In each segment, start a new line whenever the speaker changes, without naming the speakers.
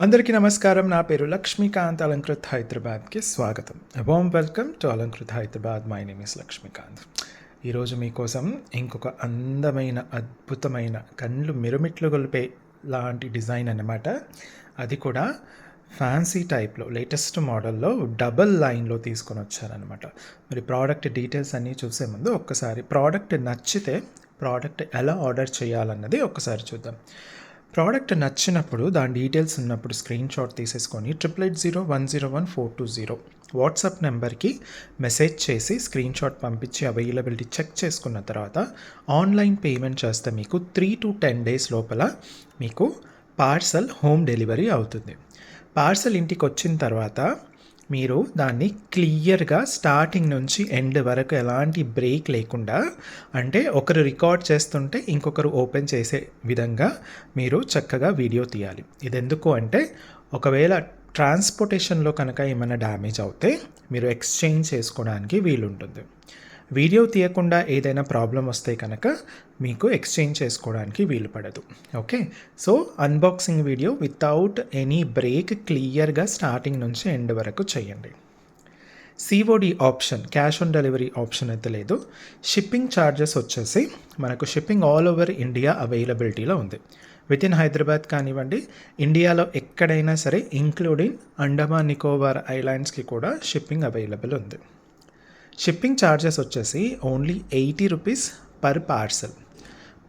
అందరికీ నమస్కారం. నా పేరు లక్ష్మీకాంత్. అలంకృత్ హైదరాబాద్కి స్వాగతం. Warm welcome to Alankrit Hyderabad. My name is Lakshmikanth. ఈరోజు మీకోసం ఇంకొక అందమైన అద్భుతమైన కళ్ళు మిరుమిట్లు గొలిపే లాంటి డిజైన్ అన్నమాట. అది కూడా ఫ్యాన్సీ టైప్లో లేటెస్ట్ మోడల్లో డబల్ లైన్లో తీసుకొని వచ్చారనమాట. మరి ప్రోడక్ట్ డీటెయిల్స్ అన్నీ చూసే ముందు ఒక్కసారి ప్రోడక్ట్ నచ్చితే ప్రోడక్ట్ ఎలా ఆర్డర్ చేయాలన్నది ఒక్కసారి చూద్దాం. ప్రోడక్ట్ నచ్చినప్పుడు దాని డీటెయిల్స్ ఉన్నప్పుడు స్క్రీన్ షాట్ తీసేసుకొని 8801011420 వాట్సాప్ నెంబర్కి మెసేజ్ చేసి స్క్రీన్ షాట్ పంపించి అవైలబిలిటీ చెక్ చేసుకున్న తర్వాత ఆన్లైన్ పేమెంట్ చేస్తే మీకు 3 to 10 days లోపల మీకు పార్సల్ హోమ్ డెలివరీ అవుతుంది. పార్సల్ ఇంటికి వచ్చిన తర్వాత మీరు దాన్ని క్లియర్గా స్టార్టింగ్ నుంచి ఎండ్ వరకు ఎలాంటి బ్రేక్ లేకుండా, అంటే ఒకరు రికార్డ్ చేస్తుంటే ఇంకొకరు ఓపెన్ చేసే విధంగా మీరు చక్కగా వీడియో తీయాలి. ఇది ఎందుకు అంటే ఒకవేళ ట్రాన్స్పోర్టేషన్లో కనుక ఏమైనా డ్యామేజ్ అవుతే మీరు ఎక్స్చేంజ్ చేసుకోవడానికి వీలుంటుంది. వీడియో తీయకుండా ఏదైనా ప్రాబ్లం వస్తే కనుక మీకు ఎక్స్చేంజ్ చేసుకోవడానికి వీలు పడదు. Okay, so unboxing video without any break క్లియర్గా స్టార్టింగ్ నుంచి ఎండ్ వరకు చేయండి. COD option, cash on delivery option అయితే లేదు. షిప్పింగ్ ఛార్జెస్ వచ్చేసి మనకు షిప్పింగ్ ఆల్ ఓవర్ ఇండియా అవైలబిలిటీలో ఉంది. విత్ ఇన్ హైదరాబాద్ కానివ్వండి, ఇండియాలో ఎక్కడైనా సరే ఇంక్లూడింగ్ అండమాన్ నికోబార్ ఐలాండ్స్కి కూడా షిప్పింగ్ అవైలబుల్ ఉంది. షిప్పింగ్ ఛార్జెస్ వచ్చేసి only 80 rupees per parcel.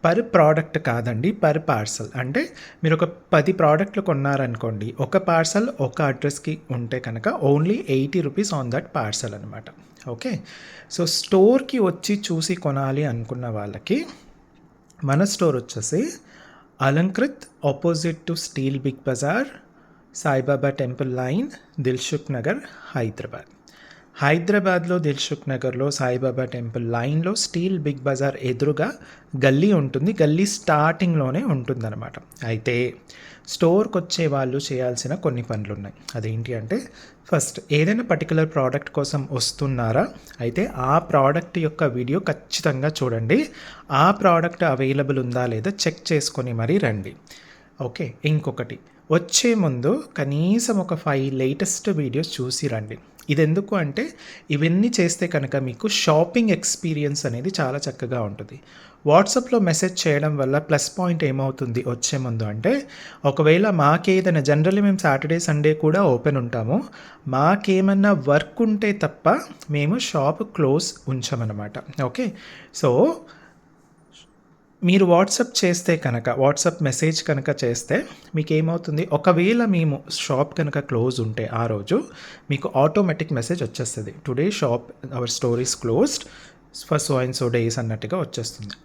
Per product కాదండి, పర్ పార్సల్. అంటే మీరు ఒక 10 ప్రోడక్ట్లు కొన్నారనుకోండి, ఒక పార్సల్ ఒక అడ్రస్కి ఉంటే కనుక only 80 rupees on that parcel అనమాట. ఓకే, సో స్టోర్కి వచ్చి చూసి కొనాలి అనుకున్న వాళ్ళకి మన స్టోర్ వచ్చేసి Alankrit, opposite to Steel Big Bazaar, Saibaba temple line, Dilsukh Nagar, Hyderabad. హైదరాబాద్లో దిల్సుఖ్ నగర్లో సాయిబాబా టెంపుల్ లైన్లో స్టీల్ బిగ్ బజార్ ఎదురుగా గల్లీ ఉంటుంది. గల్లీ స్టార్టింగ్లోనే ఉంటుందన్నమాట. అయితే స్టోర్కి వచ్చే వాళ్ళు చేయాల్సిన కొన్ని పనులు ఉన్నాయి. అదేంటి అంటే, ఫస్ట్ ఏదైనా పర్టికులర్ ప్రోడక్ట్ కోసం వస్తున్నారా అయితే ఆ ప్రోడక్ట్ యొక్క వీడియో ఖచ్చితంగా చూడండి. ఆ ప్రోడక్ట్ అవైలబుల్ ఉందా లేదా చెక్ చేసుకొని మరీ రండి. ఓకే, ఇంకొకటి, వచ్చే ముందు కనీసం ఒక 5 లేటెస్ట్ వీడియోస్ చూసి రండి. ఇది ఎందుకు అంటే ఇవన్నీ చేస్తే కనుక మీకు షాపింగ్ ఎక్స్పీరియన్స్ అనేది చాలా చక్కగా ఉంటుంది. వాట్సాప్లో మెసేజ్ చేయడం వల్ల ప్లస్ పాయింట్ ఏమవుతుంది వచ్చే ముందు అంటే, ఒకవేళ మాకేదైనా జనరల్లీ మేము సాటర్డే సండే కూడా ఓపెన్ ఉంటాము, మాకేమన్నా వర్క్ ఉంటే తప్ప మేము షాప్ క్లోజ్ ఉంచమన్నమాట. ఓకే, సో మీరు వాట్సాప్ చేస్తే కనుక, వాట్సాప్ మెసేజ్ కనుక చేస్తే మీకు ఏమవుతుంది, ఒకవేళ మేము షాప్ కనుక క్లోజ్ ఉంటే ఆ రోజు మీకు ఆటోమేటిక్ మెసేజ్ వచ్చేస్తుంది, today shop our store is closed for so and so days అన్నట్టుగా వచ్చేస్తుంది.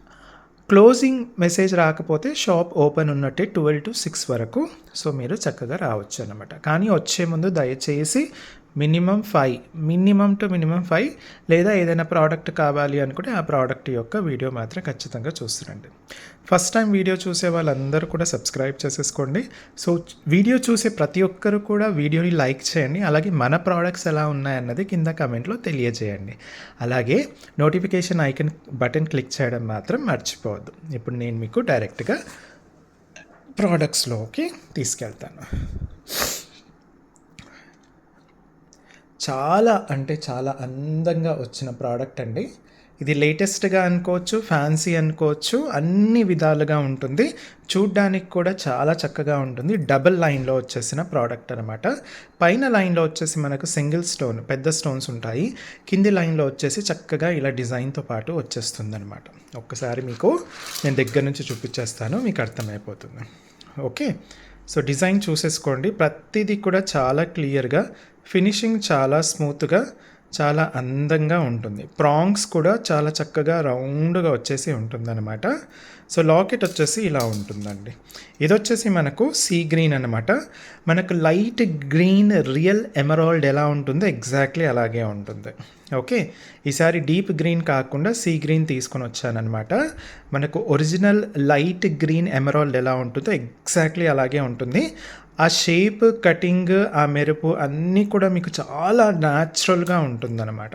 క్లోజింగ్ మెసేజ్ రాకపోతే షాప్ ఓపెన్ ఉన్నట్టే 12 to 6 వరకు. సో మీరు చక్కగా రావచ్చు అనమాట. కానీ వచ్చే ముందు దయచేసి మినిమం 5 లేదా ఏదైనా ప్రోడక్ట్ కావాలి అనుకుంటే ఆ ప్రోడక్ట్ యొక్క వీడియో మాత్రం ఖచ్చితంగా చూస్తుండండి. ఫస్ట్ టైం వీడియో చూసే వాళ్ళందరూ కూడా సబ్స్క్రైబ్ చేసేసుకోండి. సో వీడియో చూసే ప్రతి ఒక్కరు కూడా వీడియోని లైక్ చేయండి. అలాగే మన ప్రోడక్ట్స్ ఎలా ఉన్నాయన్నది కింద కమెంట్లో తెలియజేయండి. అలాగే నోటిఫికేషన్ ఐకన్ బటన్ క్లిక్ చేయడం మాత్రం మర్చిపోవద్దు. ఇప్పుడు నేను మీకు డైరెక్ట్గా ప్రోడక్ట్స్లోకి తీసుకెళ్తాను. చాలా అంటే చాలా అందంగా వచ్చిన ప్రోడక్ట్ అండి. ఇది లేటెస్ట్గా అనుకోవచ్చు, ఫ్యాన్సీ అనుకోవచ్చు, అన్ని విధాలుగా ఉంటుంది. చూడ్డానికి కూడా చాలా చక్కగా ఉంటుంది. డబుల్ లైన్లో వచ్చేసిన ప్రోడక్ట్ అనమాట. పైన లైన్లో వచ్చేసి మనకు సింగిల్ స్టోన్, పెద్ద స్టోన్స్ ఉంటాయి. కింది లైన్లో వచ్చేసి చక్కగా ఇలా డిజైన్తో పాటు వచ్చేస్తుంది అనమాట. ఒక్కసారి మీకు నేను దగ్గర నుంచి చూపించేస్తాను, మీకు అర్థమైపోతుంది. ఓకే, సో డిజైన్ చూసేసుకోండి. ప్రతిదీ కూడా చాలా క్లియర్గా, ఫినిషింగ్ చాలా స్మూత్గా, చాలా అందంగా ఉంటుంది. ప్రాంగ్స్ కూడా చాలా చక్కగా రౌండ్గా వచ్చేసి ఉంటుందన్నమాట. సో లాకెట్ వచ్చేసి ఇలా ఉంటుందండి. ఇది వచ్చేసి మనకు సీ గ్రీన్ అనమాట. మనకు లైట్ గ్రీన్ రియల్ ఎమరాల్డ్ ఎలా ఉంటుందో ఎగ్జాక్ట్లీ అలాగే ఉంటుంది. ఓకే, ఈసారి డీప్ గ్రీన్ కాకుండా సీ గ్రీన్ తీసుకొని వచ్చానమాట. మనకు ఒరిజినల్ లైట్ గ్రీన్ ఎమరాల్డ్ ఎలా ఉంటుందో ఎగ్జాక్ట్లీ అలాగే ఉంటుంది. ఆ షేప్, కటింగ్, ఆ మెరుపు అన్నీ కూడా మీకు చాలా న్యాచురల్గా ఉంటుందన్నమాట.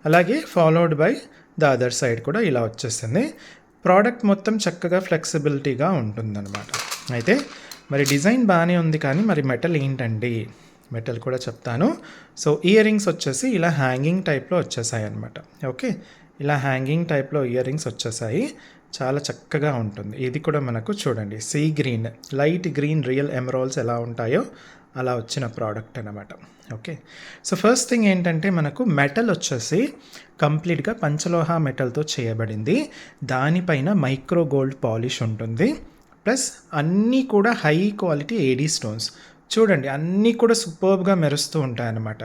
అలాగే followed by the other side కూడా ఇలా వచ్చేస్తుంది. ప్రోడక్ట్ మొత్తం చక్కగా ఫ్లెక్సిబిలిటీగా ఉంటుందన్నమాట. అయితే మరి డిజైన్ బాగానే ఉంది కానీ మరి మెటల్ ఏంటండి? మెటల్ కూడా చెప్తాను. సో ఇయర్ రింగ్స్ వచ్చేసి ఇలా హ్యాంగింగ్ టైప్లో వచ్చేసాయి అనమాట. ఓకే, ఇలా హ్యాంగింగ్ టైప్లో ఇయర్ రింగ్స్ వచ్చేసాయి. చాలా చక్కగా ఉంటుంది. ఇది కూడా మనకు చూడండి sea green, light green real emeralds ఎలా ఉంటాయో అలా వచ్చిన ప్రోడక్ట్ అనమాట. ఓకే, సో ఫస్ట్ థింగ్ ఏంటంటే మనకు మెటల్ వచ్చేసి కంప్లీట్గా పంచలోహ మెటల్తో చేయబడింది. దానిపైన మైక్రో గోల్డ్ పాలిష్ ఉంటుంది. ప్లస్ అన్నీ కూడా హై క్వాలిటీ ఏడీ స్టోన్స్. చూడండి అన్నీ కూడా సూపర్బ్గా మెరుస్తూ ఉంటాయన్నమాట.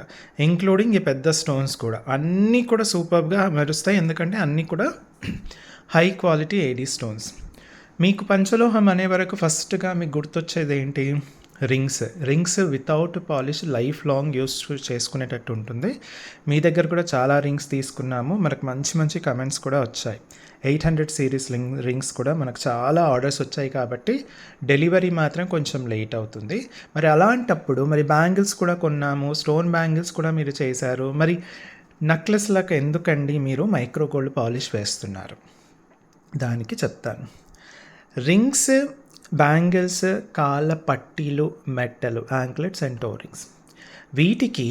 ఇంక్లూడింగ్ ఈ పెద్ద స్టోన్స్ కూడా అన్నీ కూడా సూపర్బ్గా మెరుస్తాయి. ఎందుకంటే అన్నీ కూడా హై క్వాలిటీ ఏడీ స్టోన్స్. మీకు పంచలోహం అనే వరకు ఫస్ట్గా మీకు గుర్తొచ్చేది ఏంటి? Rings without polish life long use చేసుకునేటట్టు ఉంటుంది. మీ దగ్గర కూడా చాలా రింగ్స్ తీసుకున్నాము, మనకు మంచి మంచి కమెంట్స్ కూడా వచ్చాయి. 800 సిరీస్ రింగ్స్ కూడా మనకు చాలా ఆర్డర్స్ వచ్చాయి కాబట్టి డెలివరీ మాత్రం కొంచెం లేట్ అవుతుంది. మరి అలాంటప్పుడు మరి బ్యాంగిల్స్ కూడా కొన్నాము, స్టోన్ బ్యాంగిల్స్ కూడా మీరు చేశారు, మరి నెక్లెస్లకు ఎందుకండి మీరు మైక్రో గోల్డ్ పాలిష్ వేస్తున్నారు? దానికి చెప్తాను. రింగ్స్, బ్యాంగిల్స్, కాళ్ళ పట్టీలు, మెట్టలు, యాంక్లెట్స్ అండ్ టో రింగ్స్, వీటికి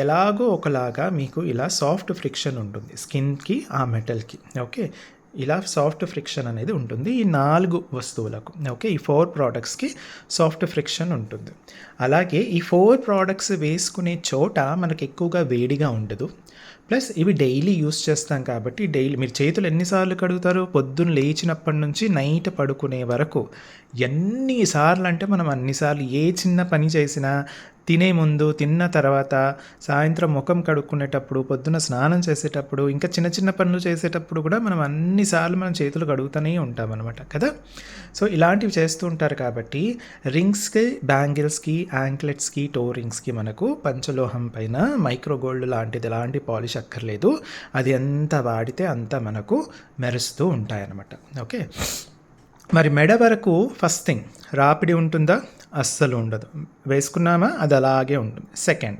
ఎలాగో ఒకలాగా మీకు ఇలా సాఫ్ట్ ఫ్రిక్షన్ ఉంటుంది స్కిన్కి, ఆ మెటల్కి. ఓకే, ఇలా సాఫ్ట్ ఫ్రిక్షన్ అనేది ఉంటుంది ఈ 4 వస్తువులకు. ఓకే, ఈ 4 ప్రోడక్ట్స్కి సాఫ్ట్ ఫ్రిక్షన్ ఉంటుంది. అలాగే ఈ 4 ప్రోడక్ట్స్ వేసుకునే చోట మనకు ఎక్కువగా వేడిగా ఉండదు. ప్లస్ ఇవి డైలీ యూస్ చేస్తాం కాబట్టి డైలీ మీరు చేతులు ఎన్నిసార్లు కడుగుతారు? పొద్దున్న లేచినప్పటి నుంచి నైట్ పడుకునే వరకు ఎన్నిసార్లు అంటే మనం అన్నిసార్లు ఏ చిన్న పని చేసినా, తినే ముందు, తిన్న తర్వాత, సాయంత్రం ముఖం కడుక్కునేటప్పుడు, పొద్దున స్నానం చేసేటప్పుడు, ఇంకా చిన్న చిన్న పనులు చేసేటప్పుడు కూడా మనం అన్నిసార్లు మనం చేతులు కడుగుతూనే ఉంటాం అనమాట కదా. సో ఇలాంటివి చేస్తూ ఉంటారు కాబట్టి రింగ్స్కి, బ్యాంగిల్స్కి, యాంక్లెట్స్కి, టో రింగ్స్కి మనకు పంచలోహం పైన మైక్రో గోల్డ్ లాంటిది ఎలాంటి పాలిష్ అక్కర్లేదు. అది ఎంత వాడితే అంత మనకు మెరుస్తూ ఉంటాయన్నమాట. ఓకే, మరి మెడ వరకు ఫస్ట్ థింగ్ రాపిడి ఉంటుందా? అస్సలు ఉండదు. వేసుకున్నామా అది అలాగే ఉంటుంది. సెకండ్,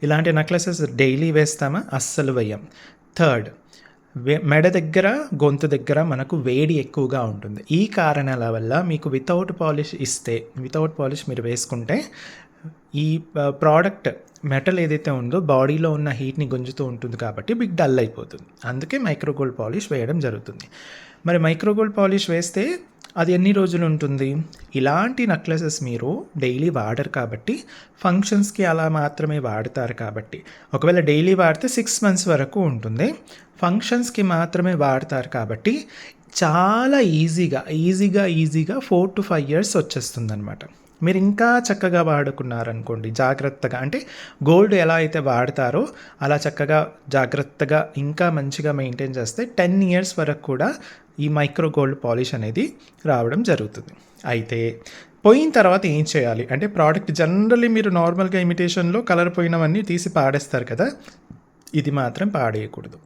ఇలాంటి నెక్లెసెస్ డైలీ వేస్తామా? అస్సలు వేయం. థర్డ్, మెడ దగ్గర, గొంతు దగ్గర మనకు వేడి ఎక్కువగా ఉంటుంది. ఈ కారణాల వల్ల మీకు వితౌట్ పాలిష్ మీరు వేసుకుంటే ఈ ప్రోడక్ట్ మెటల్ ఏదైతే ఉందో బాడీలో ఉన్న హీట్ని గుంజుతూ ఉంటుంది కాబట్టి మీకు డల్ అయిపోతుంది. అందుకే మైక్రో గోల్డ్ పాలిష్ వేయడం జరుగుతుంది. మరి మైక్రో గోల్డ్ పాలిష్ వేస్తే అది ఎన్ని రోజులు ఉంటుంది? ఇలాంటి నెక్లెసెస్ మీరు డైలీ వాడరు కాబట్టి, ఫంక్షన్స్కి అలా మాత్రమే వాడతారు కాబట్టి, ఒకవేళ డైలీ వాడితే 6 months వరకు ఉంటుంది. ఫంక్షన్స్కి మాత్రమే వాడతారు కాబట్టి చాలా ఈజీగా 4 to 5 years వచ్చేస్తుంది అనమాట. మీరు ఇంకా చక్కగా వాడుకున్నారనుకోండి, జాగ్రత్తగా, అంటే గోల్డ్ ఎలా అయితే వాడతారో అలా చక్కగా జాగ్రత్తగా ఇంకా మంచిగా మెయింటైన్ చేస్తే 10 years వరకు కూడా ఈ మైక్రో గోల్డ్ పాలిష్ అనేది రావడం జరుగుతుంది. అయితే పోయిన తర్వాత ఏం చేయాలి అంటే, ప్రోడక్ట్ జనరల్లీ మీరు నార్మల్గా ఇమిటేషన్లో కలర్ పోయినవన్నీ తీసి పాడేస్తారు కదా, ఇది మాత్రం పాడేయకూడదు.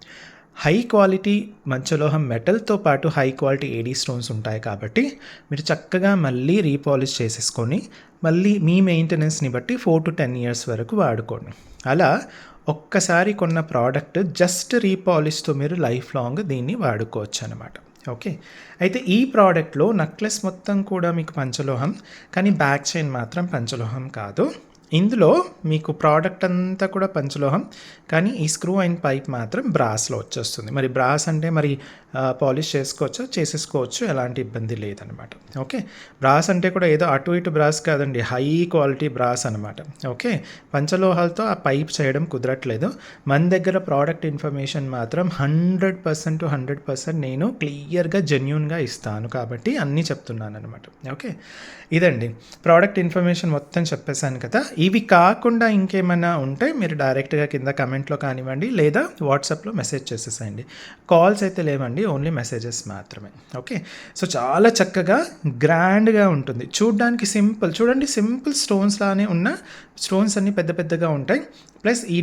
హై క్వాలిటీ పంచలోహం మెటల్తో పాటు హై క్వాలిటీ ఏడీ స్టోన్స్ ఉంటాయి కాబట్టి మీరు చక్కగా మళ్ళీ రీపాలిష్ చేసేసుకొని మళ్ళీ మీ మెయింటెనెన్స్ని బట్టి 4 to 10 years వరకు వాడుకోండి. అలా ఒక్కసారి కొన్న ప్రోడక్ట్ జస్ట్ రీపాలిష్తో మీరు లైఫ్ లాంగ్ దీన్ని వాడుకోవచ్చు అనమాట. ఓకే, అయితే ఈ ప్రోడక్ట్లో నెక్లెస్ మొత్తం కూడా మీకు పంచలోహం, కానీ బ్యాక్ చైన్ మాత్రం పంచలోహం కాదు. ఇందులో మీకు ప్రోడక్ట్ అంతా కూడా పంచలోహం, కానీ ఈ స్క్రూ అండ్ పైప్ మాత్రం బ్రాస్లో వచ్చేస్తుంది. మరి బ్రాస్ అంటే మరి పాలిష్ చేసేసుకోవచ్చు, ఎలాంటి ఇబ్బంది లేదనమాట. ఓకే, బ్రాస్ అంటే కూడా ఏదో అటు ఇటు బ్రాస్ కాదండి, హై క్వాలిటీ బ్రాస్ అనమాట. ఓకే, పంచలోహాలతో ఆ పైప్ చేయడం కుదరట్లేదు. మన దగ్గర ప్రోడక్ట్ ఇన్ఫర్మేషన్ మాత్రం 100% to 100% నేను క్లియర్గా జెన్యూన్గా ఇస్తాను కాబట్టి అన్నీ చెప్తున్నాను అనమాట. ఓకే, ఇదండి ప్రోడక్ట్ ఇన్ఫర్మేషన్ మొత్తం చెప్పేశాను కదా. ఇవి కాకుండా ఇంకేమైనా ఉంటే మీరు డైరెక్ట్గా కింద కమెంట్లో కానివ్వండి, లేదా వాట్సాప్లో మెసేజ్ చేసేసేయండి. కాల్స్ అయితే లేవండి, ఓన్లీ మెసేజెస్ మాత్రమే. ఓకే, సో చాలా చక్కగా గ్రాండ్గా ఉంటుంది. చూడడానికి చూడండి సింపుల్ స్టోన్స్ లానే ఉన్న స్టోన్స్ అన్నీ పెద్ద పెద్దగా ఉంటాయి. ప్లస్ ఈ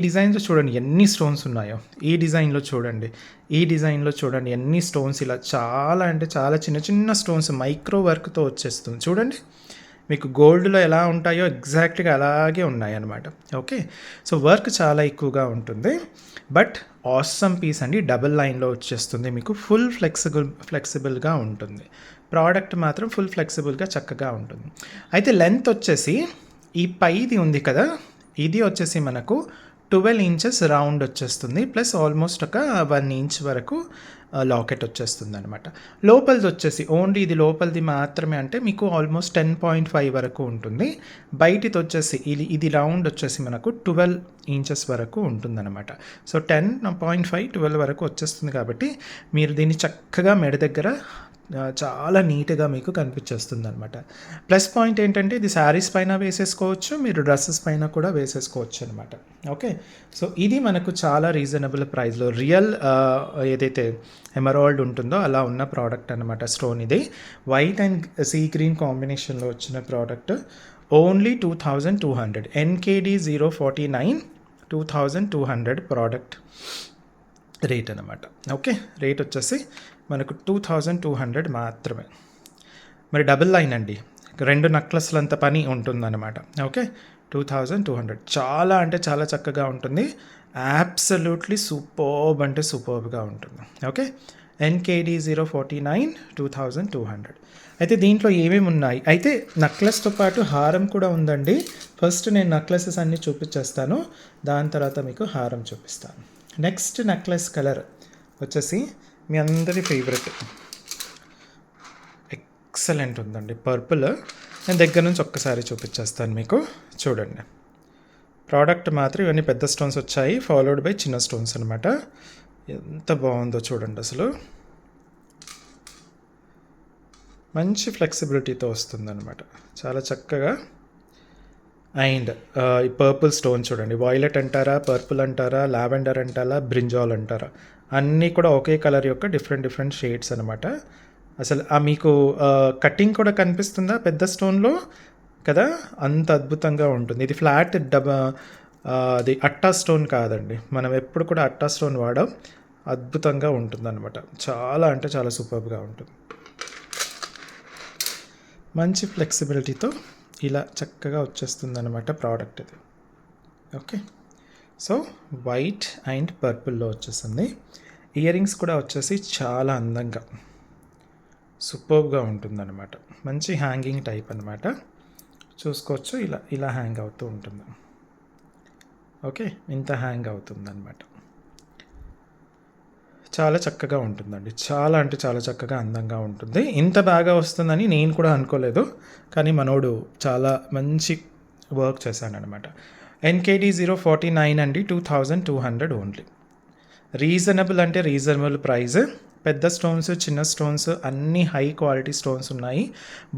డిజైన్స్లో చూడండి ఎన్ని స్టోన్స్ ఉన్నాయో. ఈ డిజైన్లో చూడండి ఎన్ని స్టోన్స్, ఇలా చాలా అంటే చాలా చిన్న చిన్న స్టోన్స్ మైక్రో వర్క్తో వచ్చేస్తుంది. చూడండి మీకు గోల్డ్లో ఎలా ఉంటాయో ఎగ్జాక్ట్గా అలాగే ఉన్నాయి అన్నమాట. ఓకే, సో వర్క్ చాలా ఎక్కువగా ఉంటుంది, బట్ ఆసమ్ పీస్ అండి. డబుల్ లైన్లో వచ్చేస్తుంది, మీకు ఫుల్ ఫ్లెక్సిబుల్గా ఉంటుంది. ప్రోడక్ట్ మాత్రం ఫుల్ ఫ్లెక్సిబుల్గా చక్కగా ఉంటుంది. అయితే లెంత్ వచ్చేసి ఈ పైది ఉంది కదా, ఇది వచ్చేసి మనకు 12 ఇంచెస్ రౌండ్ వచ్చేస్తుంది, ప్లస్ ఆల్మోస్ట్ ఒక 1 ఇంచ్ వరకు లాకెట్ వచ్చేస్తుంది అనమాట. లోపలిది వచ్చేసి ఓన్లీ ఇది లోపలిది మాత్రమే అంటే మీకు ఆల్మోస్ట్ 10.5 వరకు ఉంటుంది. బయటిది వచ్చేసి ఇది రౌండ్ వచ్చేసి మనకు 12 ఇంచెస్ వరకు ఉంటుందన్నమాట. సో 10.5 12 వరకు వచ్చేస్తుంది కాబట్టి మీరు దీన్ని చక్కగా మెడ దగ్గర చాలా నీట్గా మీకు కనిపించేస్తుంది అనమాట. ప్లస్ పాయింట్ ఏంటంటే ఇది శారీస్ పైన వేసేసుకోవచ్చు, మీరు డ్రెస్సెస్ పైన కూడా వేసేసుకోవచ్చు అనమాట. ఓకే, సో ఇది మనకు చాలా రీజనబుల్ ప్రైస్లో రియల్ ఏదైతే ఎమరాల్డ్ ఉంటుందో అలా ఉన్న ప్రోడక్ట్ అనమాట. స్టోన్ ఇది వైట్ అండ్ సీ గ్రీన్ కాంబినేషన్లో వచ్చిన product. Only 2200 NKD 049 2200 product rate అనమాట. ఓకే, రేట్ వచ్చేసి మనకు 2200 మాత్రమే. మరి డబుల్ లైన్ అండి, 2 నెక్లెస్లంత పని ఉంటుందన్నమాట. ఓకే, 2200 చాలా అంటే చాలా చక్కగా ఉంటుంది. అబ్సల్యూట్లీ సూపర్బ్ అంటే సూపర్బ్గా ఉంటుంది. Okay, NKD 049 2200. అయితే దీంట్లో ఏమేమి ఉన్నాయి, అయితే నెక్లెస్తో పాటు హారం కూడా ఉందండి. ఫస్ట్ నేను నెక్లెసెస్ అన్నీ చూపించేస్తాను, దాని తర్వాత మీకు హారం చూపిస్తాను. నెక్స్ట్ నెక్లెస్ కలర్ వచ్చేసి మీ అందరి ఫేవరెట్, ఎక్సలెంట్ ఉందండి, పర్పుల్. నేను దగ్గర నుంచి ఒక్కసారి చూపించేస్తాను మీకు, చూడండి. ప్రోడక్ట్ మాత్రం ఇవన్నీ పెద్ద స్టోన్స్ వచ్చాయి, ఫాలోడ్ బై చిన్న స్టోన్స్ అనమాట. ఎంత బాగుందో చూడండి, అసలు మంచి ఫ్లెక్సిబిలిటీతో వస్తుందన్నమాట, చాలా చక్కగా. అండ్ ఈ పర్పుల్ స్టోన్ చూడండి, వాయిలెట్ అంటారా, పర్పుల్ అంటారా, లావెండర్ అంటారా, బ్రింజాల్ అంటారా, అన్నీ కూడా ఒకే కలర్ యొక్క డిఫరెంట్ షేడ్స్ అనమాట. అసలు మీకు కటింగ్ కూడా కనిపిస్తుందా పెద్ద స్టోన్లో కదా, అంత అద్భుతంగా ఉంటుంది. ఇది ఫ్లాట్ అది అట్టా స్టోన్ కాదండి, మనం ఎప్పుడు కూడా అట్టా స్టోన్ వాడాం. అద్భుతంగా ఉంటుందన్నమాట, చాలా అంటే చాలా సూపర్గా ఉంటుంది. మంచి ఫ్లెక్సిబిలిటీతో ఇలా చక్కగా వచ్చేస్తుంది అనమాట ప్రోడక్ట్ ఇది. ఓకే, సో వైట్ అండ్ పర్పుల్లో వచ్చేసింది. ఇయర్ రింగ్స్ కూడా వచ్చేసి చాలా అందంగా సూపర్గా ఉంటుందన్నమాట. మంచి హ్యాంగింగ్ టైప్ అనమాట, చూసుకోవచ్చు. ఇలా హ్యాంగ్ అవుతూ ఉంటుంది. ఓకే, ఇంత హ్యాంగ్ అవుతుందన్నమాట. చాలా చక్కగా ఉంటుందండి, చాలా అంటే చాలా చక్కగా అందంగా ఉంటుంది. ఇంత బాగా వస్తుందని నేను కూడా అనుకోలేదు, కానీ మనోడు చాలా మంచి వర్క్ చేశానమాట. NKD 049 అండి, 2200 ఓన్లీ. రీజనబుల్ అంటే రీజనబుల్ ప్రైస్. పెద్ద స్టోన్స్, చిన్న స్టోన్స్ అన్నీ హై క్వాలిటీ స్టోన్స్ ఉన్నాయి.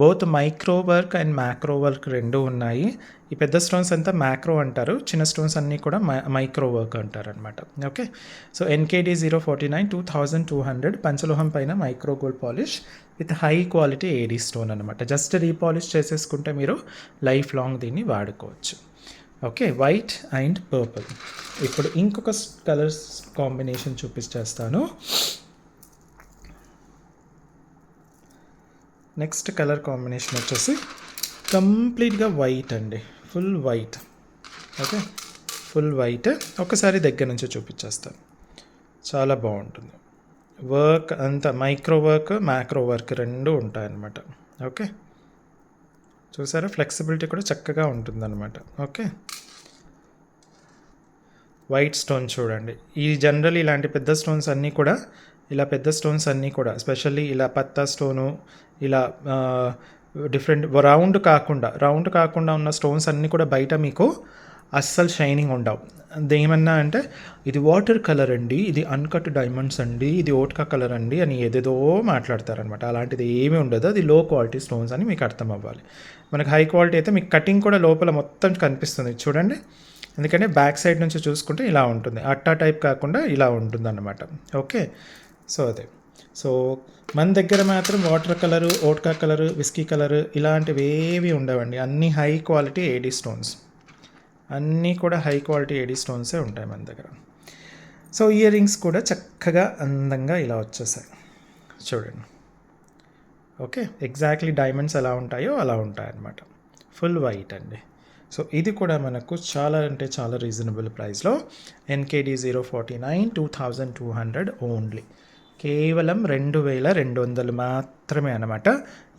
Both micro work and macro work రెండు ఉన్నాయి. ఈ పెద్ద స్టోన్స్ అంతా మ్యాక్రో అంటారు, చిన్న స్టోన్స్ అన్నీ కూడా మైక్రో వర్క్ అంటారు అనమాట. ఓకే, సో NKD 049 2200 పంచలోహం పైన micro gold polish with high quality AD stone అనమాట. జస్ట్ రీపాలిష్ చేసేసుకుంటే మీరు లైఫ్ లాంగ్ దీన్ని వాడుకోవచ్చు. Okay, white and purple. ఇప్పుడు ఇంకొక కలర్స్ కాంబినేషన్ చూపించేస్తాను. నెక్స్ట్ కలర్ కాంబినేషన్ వచ్చేసి కంప్లీట్గా వైట్ అండి, full white. Okay, full white. ఒకసారి దగ్గర నుంచి చూపించేస్తాను, చాలా బాగుంటుంది. వర్క్ అంతా మైక్రో వర్క్, మ్యాక్రో వర్క్ రెండు ఉంటాయన్నమాట. ఓకే, చూసారా, ఫ్లెక్సిబిలిటీ కూడా చక్కగా ఉంటుందన్నమాట. ఓకే, వైట్ స్టోన్ చూడండి. ఈ జనరల్ ఇలాంటి పెద్ద స్టోన్స్ అన్నీ కూడా, ఇలా పెద్ద స్టోన్స్ అన్నీ కూడా ఎస్పెషల్లీ ఇలా పత్తా స్టోను, ఇలా డిఫరెంట్ రౌండ్ కాకుండా ఉన్న స్టోన్స్ అన్నీ కూడా బయట మీకు అస్సలు షైనింగ్ ఉండవు. అదేమన్నా అంటే ఇది వాటర్ కలర్ అండి, ఇది అన్కట్ డైమండ్స్ అండి, ఇది ఓట్కా కలర్ అండి అని ఏదేదో మాట్లాడతారనమాట. అలాంటిది ఏమీ ఉండదు, అది లో క్వాలిటీ స్టోన్స్ అని మీకు అర్థం అవ్వాలి. మనకు హై క్వాలిటీ అయితే మీకు కటింగ్ కూడా లోపల మొత్తం కనిపిస్తుంది చూడండి. ఎందుకంటే బ్యాక్ సైడ్ నుంచి చూసుకుంటే ఇలా ఉంటుంది, అట్టా టైప్ కాకుండా ఇలా ఉంటుంది అన్నమాట. ఓకే, సో అదే. సో మన దగ్గర మాత్రం water colour, vodka colour, whisky colour ఇలాంటివి ఏవి ఉండవండి. అన్నీ హై క్వాలిటీ AD స్టోన్స్, అన్నీ కూడా హై క్వాలిటీ AD స్టోన్సే ఉంటాయి మన దగ్గర. సో ఇయర్ రింగ్స్ కూడా చక్కగా అందంగా ఇలా వచ్చేసాయి చూడండి. ఓకే, ఎగ్జాక్ట్లీ డైమండ్స్ ఎలా ఉంటాయో అలా ఉంటాయి అన్నమాట. ఫుల్ వైట్ అండి. సో ఇది కూడా మనకు చాలా అంటే చాలా రీజనబుల్ ప్రైస్లో NKD 049 2200 ఓన్లీ. కేవలం 2200 మాత్రమే అనమాట.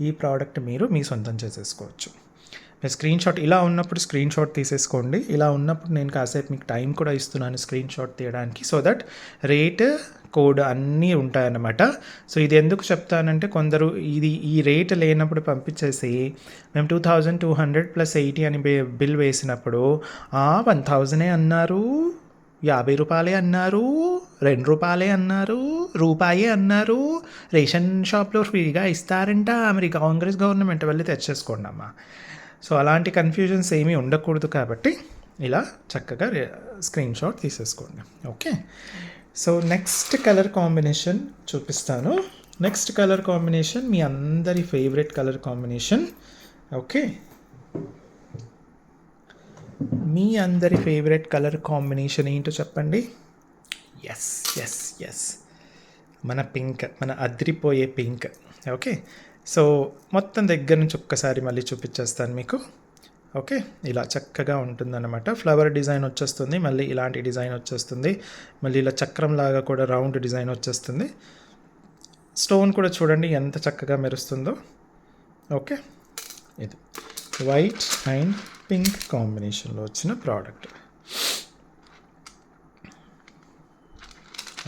ఈ ప్రోడక్ట్ మీరు మీ సొంతం చేసేసుకోవచ్చు. మీరు స్క్రీన్ షాట్ ఇలా ఉన్నప్పుడు స్క్రీన్ షాట్ తీసేసుకోండి. ఇలా ఉన్నప్పుడు నేను కాసేపు మీకు టైం కూడా ఇస్తున్నాను స్క్రీన్ షాట్ తీయడానికి, సో దట్ రేట్ కోడ్ అన్నీ ఉంటాయన్నమాట. సో ఇది ఎందుకు చెప్తానంటే కొందరు ఈ రేట్ లేనప్పుడు పంపించేసి మేము 2200 + 80 అని బిల్ వేసినప్పుడు 1000 అన్నారు, 50 రూపాయలే అన్నారు, 2 రూపాయలే అన్నారు, రూపాయే అన్నారు, రేషన్ షాప్లో ఫ్రీగా ఇస్తారంట, మరి కాంగ్రెస్ గవర్నమెంట్ వెళ్ళి తెచ్చేసుకోండి అమ్మా. సో అలాంటి కన్ఫ్యూజన్స్ ఏమీ ఉండకూడదు కాబట్టి ఇలా చక్కగా స్క్రీన్ షాట్ తీసేసుకోండి. Okay, so next colour combination చూపిస్తాను. నెక్స్ట్ కలర్ కాంబినేషన్ మీ అందరి ఫేవరెట్ కలర్ కాంబినేషన్. ఓకే, మీ అందరి ఫేవరెట్ కలర్ కాంబినేషన్ ఏంటో చెప్పండి. ఎస్ ఎస్ ఎస్, మన పింక్, మన అద్రిపోయే పింక్. ఓకే, సో మొత్తం దగ్గర నుంచి ఒక్కసారి మళ్ళీ చూపించేస్తాను మీకు. ఓకే, ఇలా చక్కగా ఉంటుందన్నమాట. ఫ్లవర్ డిజైన్ వచ్చేస్తుంది, మళ్ళీ ఇలాంటి డిజైన్ వచ్చేస్తుంది, మళ్ళీ ఇలా చక్రం లాగా కూడా రౌండ్ డిజైన్ వచ్చేస్తుంది. స్టోన్ కూడా చూడండి ఎంత చక్కగా మెరుస్తుందో. ఓకే, ఇది వైట్ అండ్ పింక్ కాంబినేషన్లో వచ్చిన product.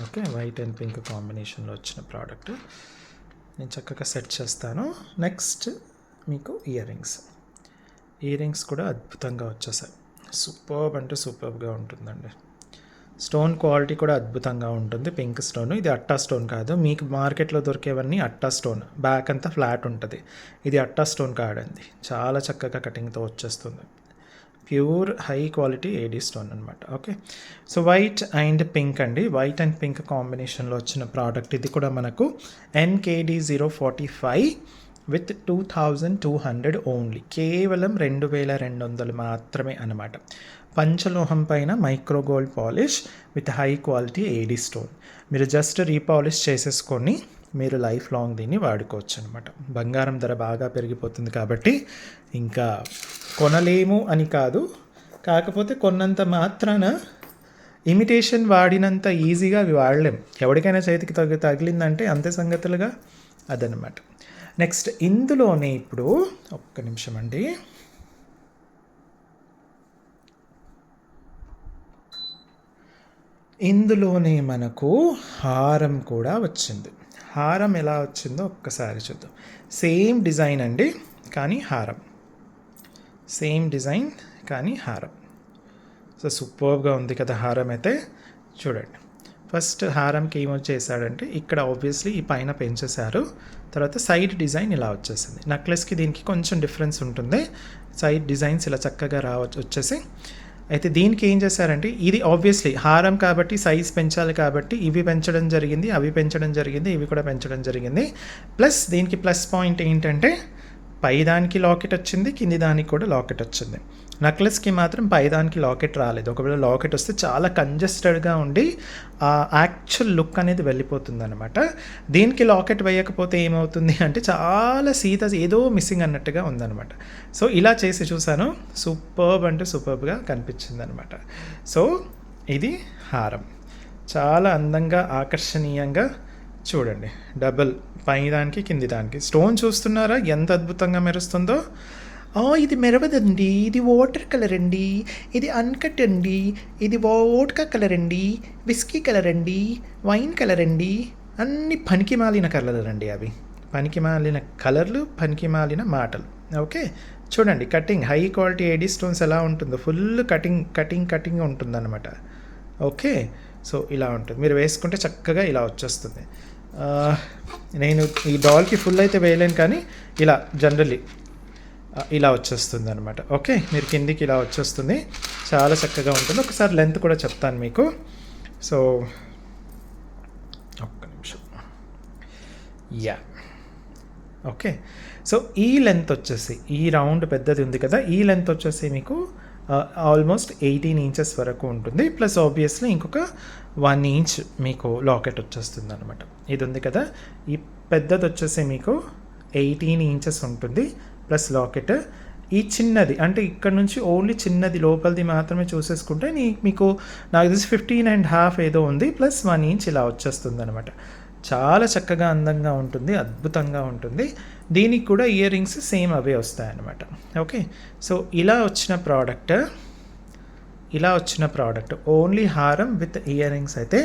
Okay, white and pink కాంబినేషన్లో వచ్చిన ప్రోడక్ట్ నేను చక్కగా సెట్ చేస్తాను. నెక్స్ట్ మీకు ఇయర్ రింగ్స్ కూడా అద్భుతంగా వచ్చేసాయి. సూపర్బ్ అంటే సూపర్బ్గా ఉంటుందండి. స్టోన్ క్వాలిటీ కూడా అద్భుతంగా ఉంటుంది. పింక్ స్టోన్, ఇది అట్టా స్టోన్ కాదు. మీకు మార్కెట్లో దొరికేవన్నీ అట్టా స్టోన్, బ్యాక్ అంతా ఫ్లాట్ ఉంటుంది. ఇది అట్టా స్టోన్ కాదండి, చాలా చక్కగా కటింగ్తో వచ్చేస్తుంది. Pure high quality AD stone అనమాట. Okay, so white and pink అండి, వైట్ అండ్ పింక్ కాంబినేషన్లో వచ్చిన ప్రోడక్ట్. ఇది కూడా మనకు NKD 045 విత్ 2200 ఓన్లీ, కేవలం 2200 మాత్రమే అనమాట. పంచలోహం పైన micro gold polish with high quality AD stone. మీరు జస్ట్ రీపాలిష్ చేసేసుకొని మీరు లైఫ్ లాంగ్ దీన్ని వాడుకోవచ్చు అనమాట. బంగారం ధర బాగా పెరిగిపోతుంది కాబట్టి ఇంకా కొనలేము అని కాదు, కాకపోతే కొన్నంత మాత్రాన ఇమిటేషన్ వాడినంత ఈజీగా అవి వాడలేం. ఎవరికైనా చేతికి తగిలిందంటే అంతే సంగతులుగా అదనమాట. నెక్స్ట్ ఇందులోనే ఇప్పుడు ఒక్క నిమిషం అండి, ఇందులోనే మనకు హారం కూడా వచ్చింది. హారం ఎలా వచ్చిందో ఒక్కసారి చూద్దాం. సేమ్ డిజైన్ అండి, కానీ హారం సేమ్ డిజైన్ కానీ హారం. సో సూపర్గా ఉంది కదా హారం అయితే. చూడండి, ఫస్ట్ హారంకి ఏమో చేశాడంటే ఇక్కడ ఆబ్వియస్లీ ఈ పైన పెంచేశారు, తర్వాత సైడ్ డిజైన్ ఇలా వచ్చేసింది. నెక్లెస్కి దీనికి కొంచెం డిఫరెన్స్ ఉంటుంది, సైడ్ డిజైన్స్ ఇలా చక్కగా వచ్చేసి. అయితే దీనికి ఏం చేశారంటే ఇది ఆబ్వియస్లీ హారం కాబట్టి సైజ్ పెంచాలి కాబట్టి ఇవి పెంచడం జరిగింది, అవి పెంచడం జరిగింది, ఇవి కూడా పెంచడం జరిగింది. ప్లస్ దీనికి ప్లస్ పాయింట్ ఏంటంటే పైదానికి లాకెట్ వచ్చింది, కింది దానికి కూడా లాకెట్ వచ్చింది. నెక్లెస్కి మాత్రం పైదానికి లాకెట్ రాలేదు. ఒకవేళ లాకెట్ వస్తే చాలా కంజెస్టెడ్గా ఉండి ఆ యాక్చువల్ లుక్ అనేది వెళ్ళిపోతుంది అనమాట. దీనికి లాకెట్ వేయకపోతే ఏమవుతుంది అంటే చాలా ఏదో మిస్సింగ్ అన్నట్టుగా ఉందన్నమాట. సో ఇలా చేసి చూసాను, సూపర్బ్ అంటే సూపర్బ్గా కనిపించింది అనమాట. సో ఇది హారం, చాలా అందంగా ఆకర్షణీయంగా చూడండి. డబుల్ పైదానికి కింది దానికి స్టోన్ చూస్తున్నారా ఎంత అద్భుతంగా మెరుస్తుందో. ఇది మెరవదండి, ఇది వాటర్ కలర్ అండి, ఇది అన్కట్ అండి, ఇది వోడ్కా కలర్ అండి, విస్కీ కలర్ అండి, వైన్ కలర్ అండి, అన్ని పనికి మాలిన కలర్లు అండి. అవి పనికి మాలిన కలర్లు, పనికి మాలిన మాటలు. ఓకే, చూడండి cutting, high quality AD stones ఎలా ఉంటుందో, ఫుల్ కటింగ్ ఉంటుందన్నమాట. ఓకే, సో ఇలా ఉంటుంది. మీరు వేసుకుంటే చక్కగా ఇలా వచ్చేస్తుంది. నేను ఈ డాల్కి ఫుల్ అయితే వేయలేను, కానీ ఇలా జనరల్లీ ఇలా వచ్చేస్తుంది అనమాట. ఓకే, మీరు కిందికి ఇలా వచ్చేస్తుంది, చాలా చక్కగా ఉంటుంది. ఒకసారి లెంత్ కూడా చెప్తాను మీకు. సో ఒక్క నిమిషం. యా, ఓకే, సో ఈ లెంత్ వచ్చేసి, ఈ రౌండ్ పెద్దది ఉంది కదా, ఈ లెంత్ వచ్చేసి మీకు ఆల్మోస్ట్ 18 ఇంచెస్ వరకు ఉంటుంది. ప్లస్ ఆబ్వియస్లీ ఇంకొక 1 ఇంచ్ మీకు లాకెట్ వచ్చేస్తుంది అనమాట. ఇది ఉంది కదా, ఈ పెద్దది వచ్చేసి మీకు 18 ఇంచెస్ ఉంటుంది ప్లస్ లాకెట్. ఈ చిన్నది అంటే ఇక్కడ నుంచి ఓన్లీ చిన్నది లోపలిది మాత్రమే చూసేసుకుంటే మీకు నాకు తెలిసి 15.5 ఏదో ఉంది, ప్లస్ 1 ఇంచ్ ఇలా వచ్చేస్తుంది అనమాట. చాలా చక్కగా అందంగా ఉంటుంది, అద్భుతంగా ఉంటుంది. దీనికి కూడా ఇయర్ రింగ్స్ సేమ్ అవే వస్తాయన్నమాట. ఓకే, సో ఇలా వచ్చిన ప్రోడక్ట్ ఓన్లీ హారం విత్ ఇయర్ రింగ్స్ అయితే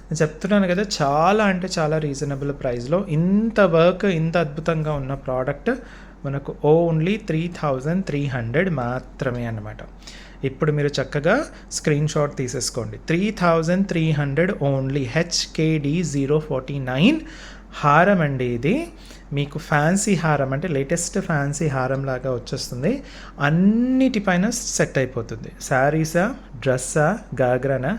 నేను చెప్తున్నాను కదా, చాలా అంటే చాలా రీజనబుల్ ప్రైస్లో ఇంత వర్క్ ఇంత అద్భుతంగా ఉన్న ప్రోడక్ట్ మనకు ఓన్లీ 3300 మాత్రమే అన్నమాట. ఇప్పుడు మీరు చక్కగా స్క్రీన్ షాట్ తీసేసుకోండి. 3300 ఓన్లీ. HKD 049 హారం అండి ఇది. మీకు ఫ్యాన్సీ హారం అంటే లేటెస్ట్ ఫ్యాన్సీ హారం లాగా వచ్చేస్తుంది. అన్నిటిపైన సెట్ అయిపోతుంది. శారీసా, డ్రెస్సా, గాగ్రానా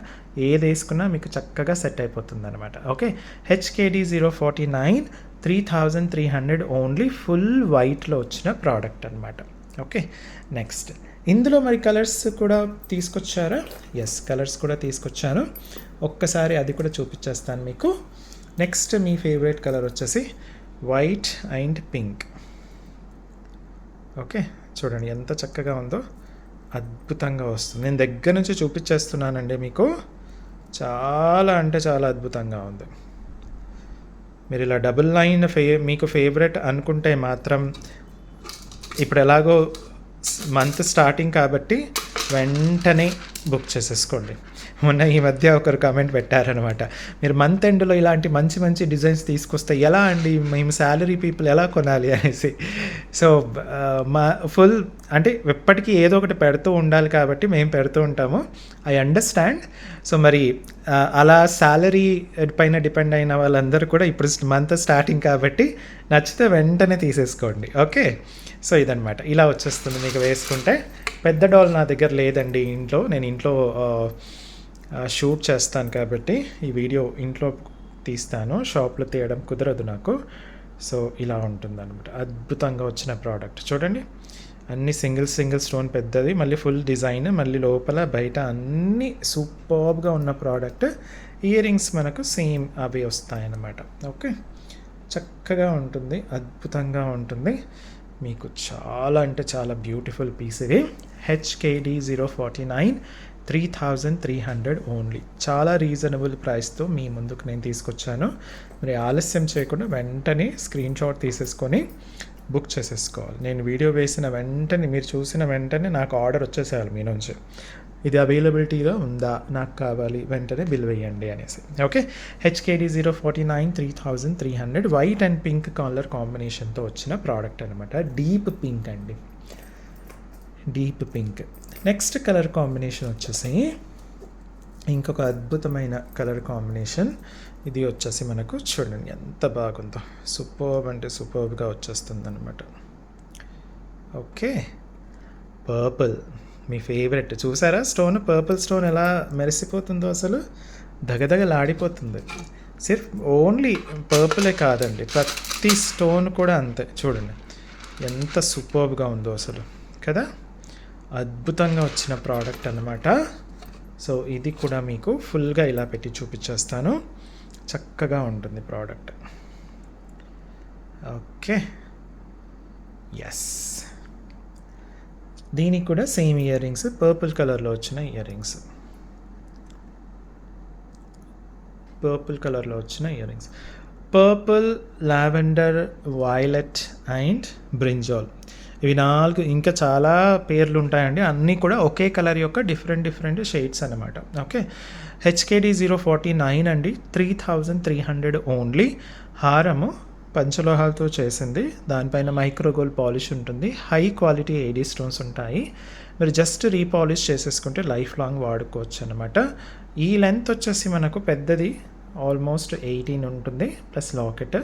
ఏది వేసుకున్నా మీకు చక్కగా సెట్ అయిపోతుంది అనమాట. Okay, HKD 049 3300 only. ఫుల్ వైట్లో వచ్చిన ప్రోడక్ట్ అనమాట. ఓకే, నెక్స్ట్ ఇందులో మరి కలర్స్ కూడా తీసుకొచ్చారా? ఎస్, కలర్స్ కూడా తీసుకొచ్చాను. ఒక్కసారి అది కూడా చూపించేస్తాను మీకు. నెక్స్ట్ మీ ఫేవరెట్ కలర్ వచ్చేసి వైట్ అండ్ పింక్. ఓకే, చూడండి ఎంత చక్కగా ఉందో, అద్భుతంగా వస్తుంది. నేను దగ్గర నుంచి చూపించేస్తున్నానండి మీకు. చాలా అంటే చాలా అద్భుతంగా ఉంది. మీరు ఇలా డబుల్ లైన్ మీకు ఫేవరెట్ అనుకుంటే మాత్రం ఇప్పుడు ఎలాగో మంత్ స్టార్టింగ్ కాబట్టి వెంటనే బుక్ చేసేసుకోండి. మొన్న ఈ మధ్య ఒకరు కామెంట్ పెట్టారనమాట, మీరు మంత్ ఎండ్లో ఇలాంటి మంచి మంచి డిజైన్స్ తీసుకొస్తే ఎలా అండి, మేము శాలరీ పీపుల్ ఎలా కొనాలి అనేసి. సో మా ఫుల్ అంటే ఎప్పటికీ ఏదో ఒకటి పెడుతూ ఉండాలి కాబట్టి మేము పెడుతూ ఉంటాము. I understand. సో మరి అలా శాలరీ పైన డిపెండ్ అయిన వాళ్ళందరూ కూడా ఇప్పుడు మంత్ స్టార్టింగ్ కాబట్టి నచ్చితే వెంటనే తీసేసుకోండి. ఓకే, సో ఇదనమాట, ఇలా వచ్చేస్తుంది మీకు వేసుకుంటే. పెద్ద డాల్ నా దగ్గర లేదండి ఇంట్లో. నేను ఇంట్లో షూట్ చేస్తాను కాబట్టి ఈ వీడియో ఇంట్లో తీస్తాను, షాప్లో తీయడం కుదరదు నాకు. సో ఇలా ఉంటుంది అనమాట. అద్భుతంగా వచ్చిన ప్రోడక్ట్ చూడండి. అన్ని సింగిల్ స్టోన్ పెద్దది, మళ్ళీ ఫుల్ డిజైన్, మళ్ళీ లోపల బయట అన్నీ సూపర్గా ఉన్న ప్రోడక్ట్. ఇయర్ రింగ్స్ మనకు సేమ్ అవి వస్తాయన్నమాట. ఓకే, చక్కగా ఉంటుంది, అద్భుతంగా ఉంటుంది. మీకు చాలా అంటే చాలా బ్యూటిఫుల్ పీస్ ఇది. HKD 049 3300 only. చాలా రీజనబుల్ ప్రైస్తో మీ ముందుకు నేను తీసుకొచ్చాను. మరి ఆలస్యం చేయకుండా వెంటనే స్క్రీన్ షాట్ తీసేసుకొని బుక్ చేసేసుకోవాలి. నేను వీడియో వేసిన వెంటనే, మీరు చూసిన వెంటనే నాకు ఆర్డర్ వచ్చేసేయాలి మీ నుంచి. ఇది అవైలబిలిటీగా ఉందా, నాకు కావాలి, వెంటనే బిల్ వేయండి అనేసి. Okay, HKD 049 3300 white and pink colour కాంబినేషన్తో వచ్చిన ప్రోడక్ట్ అనమాట. డీప్ పింక్ అండి, deep pink. Next colour combination వచ్చేసి ఇంకొక అద్భుతమైన కలర్ కాంబినేషన్. ఇది వచ్చేసి మనకు చూడండి ఎంత బాగుందో, సూపర్బ్ అంటే సూపర్బ్గా వచ్చేస్తుంది అనమాట. ఓకే, పర్పుల్ మీ ఫేవరెట్. చూసారా స్టోన్, పర్పుల్ స్టోన్ ఎలా మెరిసిపోతుందో, అసలు దగదగలాడిపోతుంది. సిర్ఫ్ ఓన్లీ పర్పులే కాదండి, ప్రతి స్టోన్ కూడా అంతే. చూడండి ఎంత సూపర్బ్గా ఉందో అసలు కదా, అద్భుతంగా వచ్చిన ప్రోడక్ట్ అన్నమాట. సో ఇది కూడా మీకు ఫుల్గా ఇలా పెట్టి చూపించేస్తాను. చక్కగా ఉంటుంది ప్రోడక్ట్. ఓకే, ఎస్, దీనికి కూడా సేమ్ ఇయర్ రింగ్స్, పర్పుల్ కలర్లో వచ్చిన ear rings, purple, lavender, violet and brinjal. ఇవి 4, ఇంకా చాలా పేర్లు ఉంటాయండి. అన్నీ కూడా ఒకే కలర్ యొక్క డిఫరెంట్ షేడ్స్ అనమాట. ఓకే, HKD 049 అండి, 3300 ఓన్లీ. హారము పంచలోహాలతో చేసింది, దానిపైన మైక్రోగోల్డ్ పాలిష్ ఉంటుంది, హై క్వాలిటీ AD స్టోన్స్ ఉంటాయి. మీరు జస్ట్ రీపాలిష్ చేసేసుకుంటే లైఫ్ లాంగ్ వాడుకోవచ్చు అనమాట. ఈ లెంత్ వచ్చేసి మనకు పెద్దది ఆల్మోస్ట్ 18 ఉంటుంది ప్లస్ లాకెట్.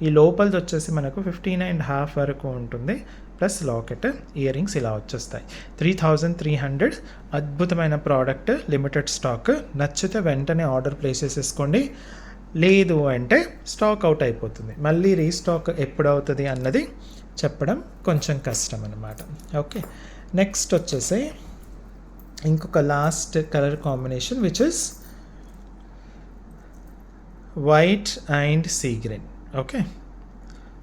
ఈ లోపలిది వచ్చేసి మనకు 15.5 వరకు ఉంటుంది ప్లస్ లాకెట్. ఇయర్ రింగ్స్ ఇలా వచ్చేస్తాయి. 3300 అద్భుతమైన ప్రోడక్ట్, లిమిటెడ్ స్టాక్. నచ్చితే వెంటనే ఆర్డర్ ప్లేస్ చేసేసుకోండి, లేదు అంటే స్టాక్ అవుట్ అయిపోతుంది. మళ్ళీ రీస్టాక్ ఎప్పుడు అవుతుంది అన్నది చెప్పడం కొంచెం కష్టం అన్నమాట. ఓకే, నెక్స్ట్ వచ్చేసి ఇంకొక last colour combination which is white and sea green. Okay,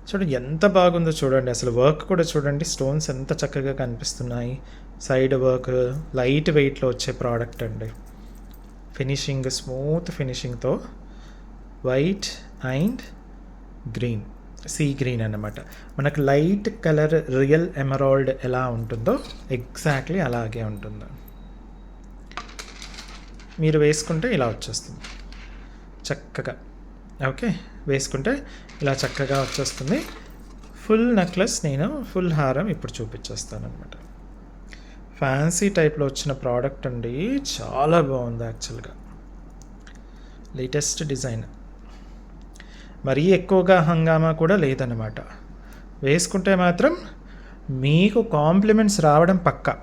చూడండి ఎంత బాగుందో చూడండి, అసలు వర్క్ కూడా చూడండి, స్టోన్స్ ఎంత చక్కగా కనిపిస్తున్నాయి. సైడ్ వర్క్, లైట్ వెయిట్లో వచ్చే ప్రోడక్ట్ అండి. ఫినిషింగ్ స్మూత్ ఫినిషింగ్తో white and green, sea green అన్నమాట. మనకు లైట్ కలర్ రియల్ ఎమరాల్డ్ ఎలా ఉంటుందో ఎగ్జాక్ట్లీ అలాగే ఉంటుంది. మీరు వేసుకుంటే ఇలా వచ్చేస్తుంది చక్కగా. ఓకే, వేసుకుంటే ఇలా చక్కగా వచ్చేస్తుంది. ఫుల్ నెక్లెస్, నేను ఫుల్ హారం ఇప్పుడు చూపించేస్తాను అనమాట. ఫ్యాన్సీ టైప్లో వచ్చిన ప్రోడక్ట్ అండి, చాలా బాగుంది యాక్చువల్గా. లేటెస్ట్ డిజైన్, మరీ ఎక్కువగా హంగామా కూడా లేదన్నమాట. వేసుకుంటే మాత్రం మీకు కాంప్లిమెంట్స్ రావడం పక్కా.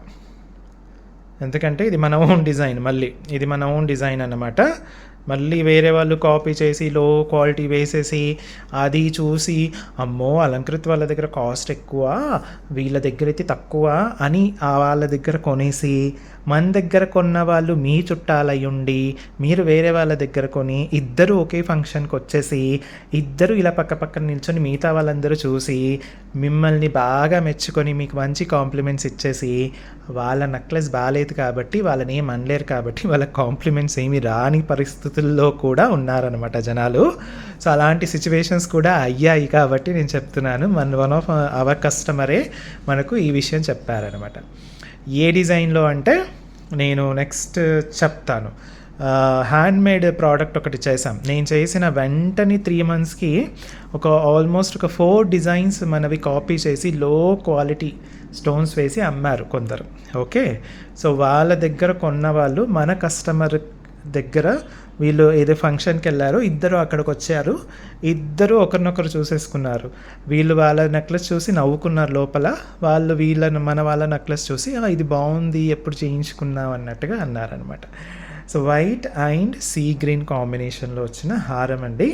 ఎందుకంటే ఇది మన ఓన్ డిజైన్, మళ్ళీ ఇది మన ఓన్ డిజైన్ అన్నమాట. మళ్ళీ వేరే వాళ్ళు కాపీ చేసి లో క్వాలిటీ వేసేసి అది చూసి అమ్మో అలంకృత్ వాళ్ళ దగ్గర కాస్ట్ ఎక్కువ, వీళ్ళ దగ్గర అయితే తక్కువ అని వాళ్ళ దగ్గర కొనేసి, మన దగ్గర కొన్న వాళ్ళు మీ చుట్టాలయ్యుండి మీరు వేరే వాళ్ళ దగ్గర కొని ఇద్దరు ఒకే ఫంక్షన్కి వచ్చేసి ఇద్దరు ఇలా పక్క పక్కన నిల్చొని మిగతా వాళ్ళందరూ చూసి మిమ్మల్ని బాగా మెచ్చుకొని మీకు మంచి కాంప్లిమెంట్స్ ఇచ్చేసి, వాళ్ళ నెక్లెస్ బాగాలేదు కాబట్టి వాళ్ళని ఏం అనలేరు కాబట్టి వాళ్ళ కాంప్లిమెంట్స్ ఏమి రాని పరిస్థితుల్లో కూడా ఉన్నారనమాట జనాలు. సో అలాంటి సిచ్యువేషన్స్ కూడా అయ్యాయి కాబట్టి నేను చెప్తున్నాను. వన్ ఆఫ్ అవర్ కస్టమరే మనకు ఈ విషయం చెప్పారనమాట. ఏ డిజైన్లో అంటే నేను నెక్స్ట్ చెప్తాను. హ్యాండ్మేడ్ ప్రోడక్ట్ ఒకటి చేసాం. నేను చేసిన వెంటనే 3 monthsకి ఆల్మోస్ట్ ఒక 4 డిజైన్స్ మనవి కాపీ చేసి లో క్వాలిటీ స్టోన్స్ వేసి అమ్మారు కొందరు. ఓకే, సో వాళ్ళ దగ్గర కొన్న వాళ్ళు మన కస్టమర్ దగ్గర వీళ్ళు ఏదో ఫంక్షన్కి వెళ్ళారు, ఇద్దరు అక్కడికి వచ్చారు, ఇద్దరు ఒకరినొకరు చూసేసుకున్నారు. వీళ్ళు వాళ్ళ నెక్లెస్ చూసి నవ్వుకున్నారు లోపల, వాళ్ళు మన వాళ్ళ నెక్లెస్ చూసి ఇది బాగుంది ఎప్పుడు చేయించుకున్నాం అన్నట్టుగా అన్నారనమాట. So white and sea green కాంబినేషన్లో వచ్చిన హారం అండి.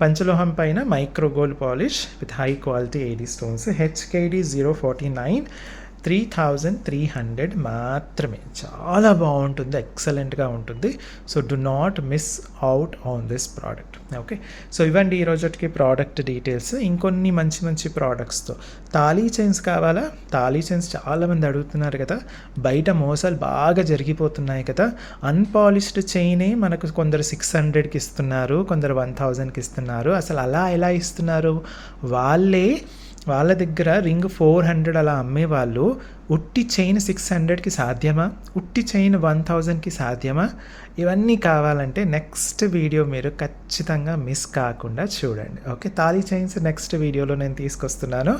పంచలోహం పైన micro gold polish with high quality AD stones. HKD 049, 3300 మాత్రమే. చాలా బాగుంటుంది, ఎక్సలెంట్గా ఉంటుంది. So do not miss out on this product. Okay, so ఇవ్వండి ఈరోజుకి ప్రోడక్ట్ డీటెయిల్స్. ఇంకొన్ని మంచి మంచి ప్రోడక్ట్స్తో. తాళీ చైన్స్ కావాలా? తాళీ చైన్స్ చాలామంది అడుగుతున్నారు కదా, బయట మోసాలు బాగా జరిగిపోతున్నాయి కదా. అన్పాలిష్డ్ చైనే మనకు కొందరు 600కి ఇస్తున్నారు, కొందరు 1000కి ఇస్తున్నారు. అసలు అలా ఎలా ఇస్తున్నారు? వాళ్ళ దగ్గర రింగ్ 400 అలా అమ్మేవాళ్ళు ఉట్టి చైన్ 600కి సాధ్యమా? ఉట్టి చైన్ 1000కి సాధ్యమా? ఇవన్నీ కావాలంటే నెక్స్ట్ వీడియో మీరు ఖచ్చితంగా మిస్ కాకుండా చూడండి. ఓకే, తాళీ చైన్స్ నెక్స్ట్ వీడియోలో నేను తీసుకొస్తున్నాను.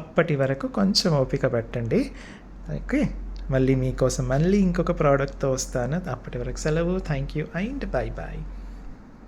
అప్పటి వరకు కొంచెం ఓపిక పట్టండి. ఓకే, మళ్ళీ మీకోసం మళ్ళీ ఇంకొక ప్రోడక్ట్తో వస్తాను. అప్పటి వరకు సెలవు. Thank you and bye bye.